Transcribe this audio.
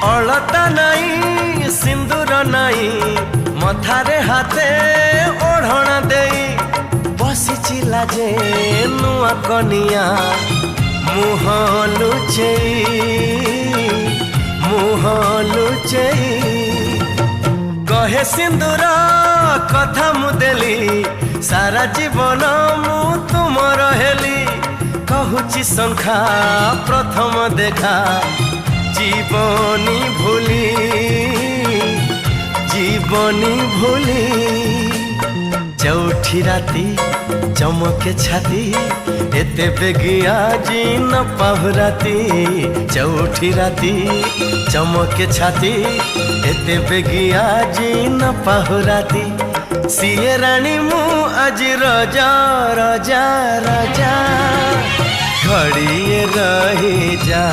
अलता नाई सिंदूर नाई मथारे हाथे ओढ़ना दे बसी लाजे नुआ कनिया मुह लुचेई कहे सिंदूर कथा मुदेली सारा जीवन मु तुमर हेली कहूची संखा प्रथम देखा जीवनी भूली चौठी राती चमके छाती एते बेगिया जी न पाहुराती चौठी राती चमके छाती एते बेगिया जी न पाहुराती सिए रानी मु आज रजा रजा रजा घड़िए रही जा।